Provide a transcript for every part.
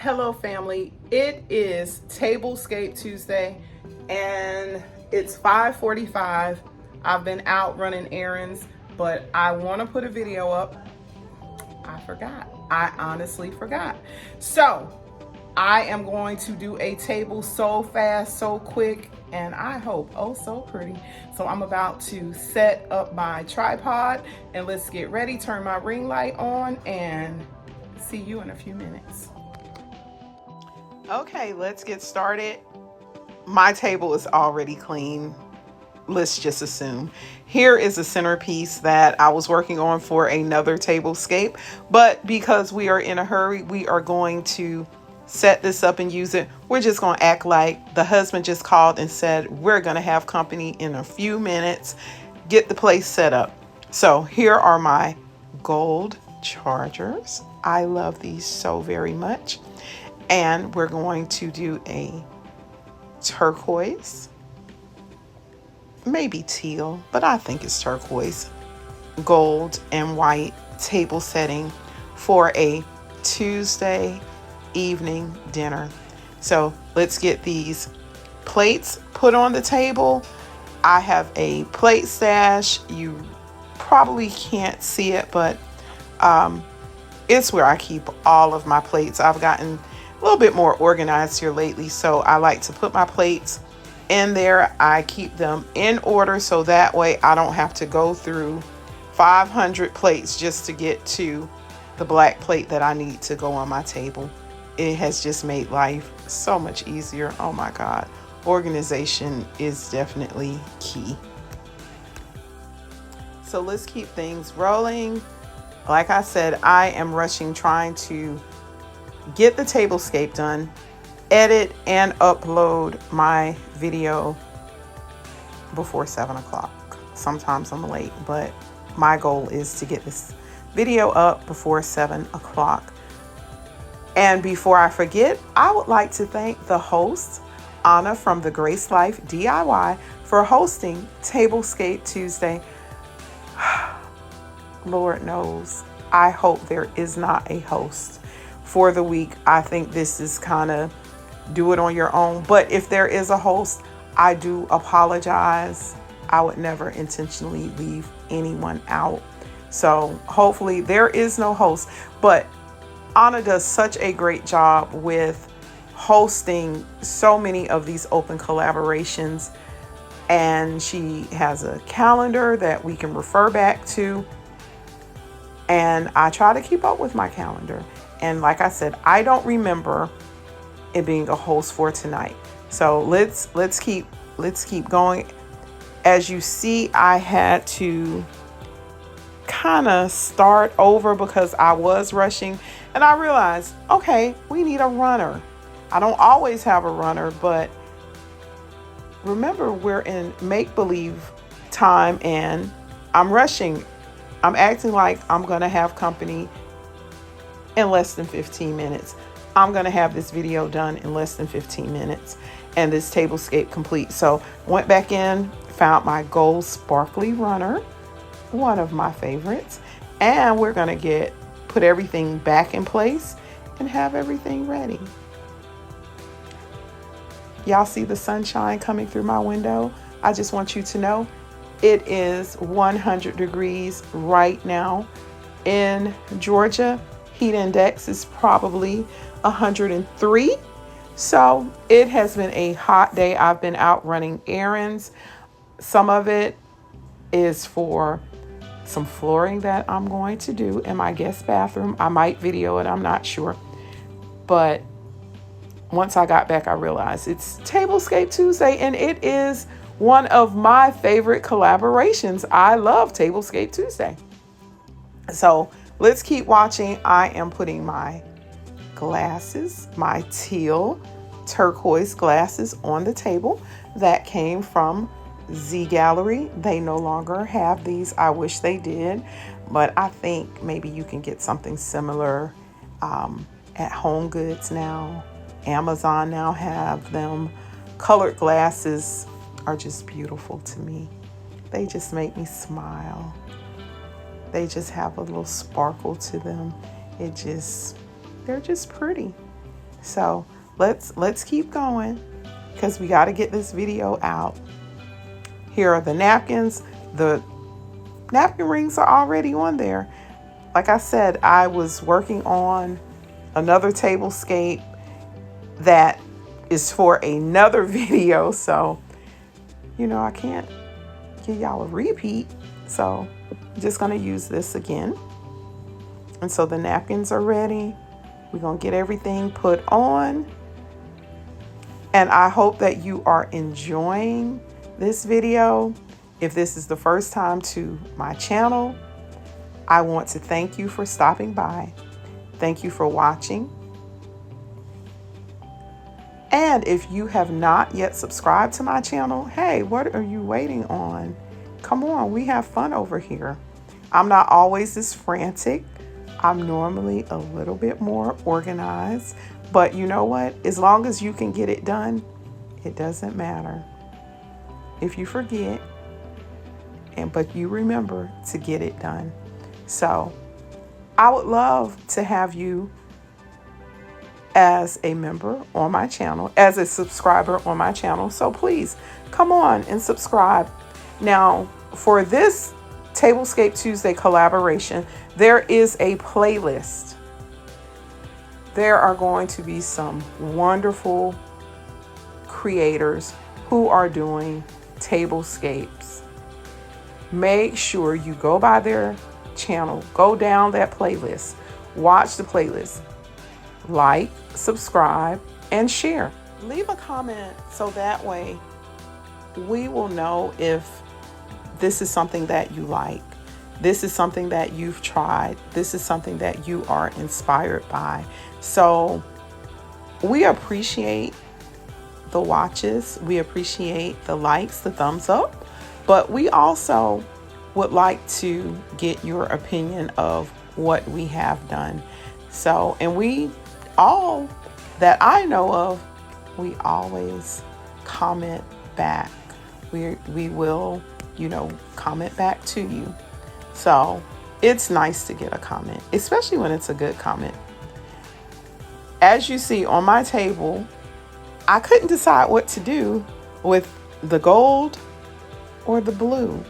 Hello family, it is Tablescape Tuesday and it's 5:45. I've been out running errands, but I want to put a video up. I forgot. I honestly forgot. So I am going to do a table so fast, so quick, and I hope oh so pretty. So I'm about to set up my tripod and let's get ready, turn my ring light on, and see you in a few minutes. Okay, let's get started. My table is already clean. Let's just assume. Here is a centerpiece that I was working on for another tablescape, but because we are in a hurry, we are going to set this up and use it. We're just going to act like the husband just called and said, we're going to have company in a few minutes. Get the place set up. So here are my gold chargers. I love these so very much. And we're going to do a turquoise, maybe teal, but I think it's turquoise, gold and white table setting for a Tuesday evening dinner. So let's get these plates put on the table. I have a plate stash. You probably can't see it, but it's where I keep all of my plates. I've gotten a little bit more organized here lately, so I like to put my plates in there. I keep them in order so that way I don't have to go through 500 plates just to get to the black plate that I need to go on my table. It has just made life so much easier. Oh my God, organization is definitely key. So let's keep things rolling. Like I said, I am rushing trying to get the tablescape done, edit and upload my video before 7 o'clock. Sometimes I'm late, but my goal is to get this video up before 7 o'clock. And before I forget, I would like to thank the host, Anna from the Grace Life DIY, for hosting Tablescape Tuesday. Lord knows, I hope there is not a host for the week. I think this is kind of do it on your own. But if there is a host, I do apologize. I would never intentionally leave anyone out. So hopefully there is no host. But Anna does such a great job with hosting so many of these open collaborations. And she has a calendar that we can refer back to. And I try to keep up with my calendar. And like I said, I don't remember it being a host for tonight. So let's keep going. As you see, I had to kind of start over because I was rushing, and I realized, okay, we need a runner. I don't always have a runner, but remember, we're in make-believe time and I'm rushing. I'm acting like I'm going to have company in less than 15 minutes. I'm going to have this video done in less than 15 minutes and this tablescape complete. So went back in, found my gold sparkly runner, one of my favorites, and we're going to put everything back in place and have everything ready. Y'all see the sunshine coming through my window? I just want you to know it is 100 degrees right now in Georgia. Heat index is probably 103. So it has been a hot day. I've been out running errands. Some of it is for some flooring that I'm going to do in my guest bathroom. I might video it, I'm not sure. But once I got back, I realized it's Tablescape Tuesday, and it is one of my favorite collaborations. I love Tablescape Tuesday. So let's keep watching. I am putting my glasses, my teal turquoise glasses on the table that came from Z Gallery. They no longer have these. I wish they did, but I think maybe you can get something similar at Home Goods now. Amazon now have them. Colored glasses are just beautiful to me. They just make me smile. They just have a little sparkle to them. They're just pretty. So let's keep going because we got to get this video out. Here are the napkins. The napkin rings are already on there. Like I said, I was working on another tablescape that is for another video. So, you know, I can't give y'all a repeat. So I'm just going to use this again. And so the napkins are ready. We're going to get everything put on. And I hope that you are enjoying this video. If this is the first time to my channel, I want to thank you for stopping by. Thank you for watching. And if you have not yet subscribed to my channel, hey, what are you waiting on? Come on, we have fun over here. I'm not always this frantic. I'm normally a little bit more organized, but you know what? As long as you can get it done, it doesn't matter. If you forget, but you remember to get it done. So I would love to have you as a member on my channel, as a subscriber on my channel. So please come on and subscribe. Now, for this Tablescape Tuesday collaboration, there is a playlist. There are going to be some wonderful creators who are doing tablescapes. Make sure you go by their channel, go down that playlist, watch the playlist, like, subscribe, and share. Leave a comment so that way we will know if this is something that you like. This is something that you've tried. This is something that you are inspired by. So we appreciate the watches. We appreciate the likes, the thumbs up, but we also would like to get your opinion of what we have done. So, and we all that I know of, we always comment back. We will, you know, comment back to you. So it's nice to get a comment, especially when it's a good comment. As you see on my table, I couldn't decide what to do with the gold or the blue.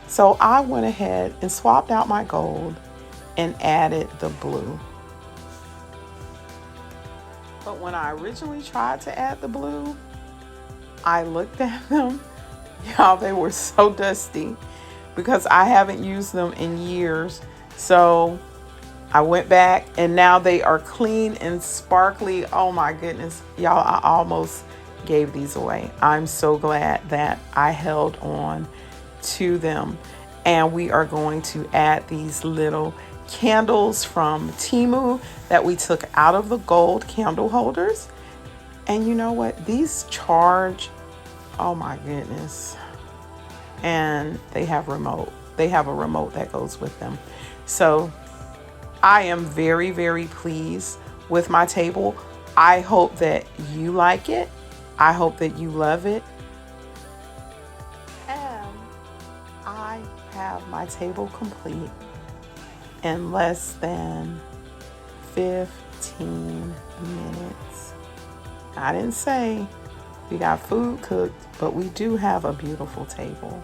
So I went ahead and swapped out my gold and added the blue. But when I originally tried to add the blue, I looked at them. Y'all, they were so dusty because I haven't used them in years. So I went back and now they are clean and sparkly. Oh my goodness. Y'all, I almost gave these away. I'm so glad that I held on to them. And we are going to add these little candles from Temu that we took out of the gold candle holders. And you know what? These charge. Oh my goodness. And they have remote. They have a remote that goes with them. So I am very, very pleased with my table. I hope that you like it. I hope that you love it. And I have my table complete in less than 15 minutes. I didn't say we got food cooked, but we do have a beautiful table.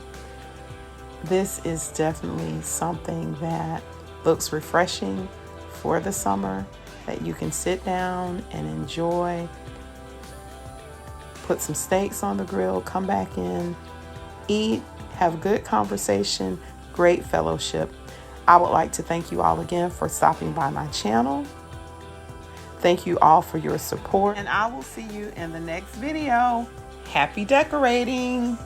This is definitely something that looks refreshing for the summer, that you can sit down and enjoy. Put some steaks on the grill, come back in, eat, have good conversation, great fellowship. I would like to thank you all again for stopping by my channel. Thank you all for your support, and I will see you in the next video. Happy decorating!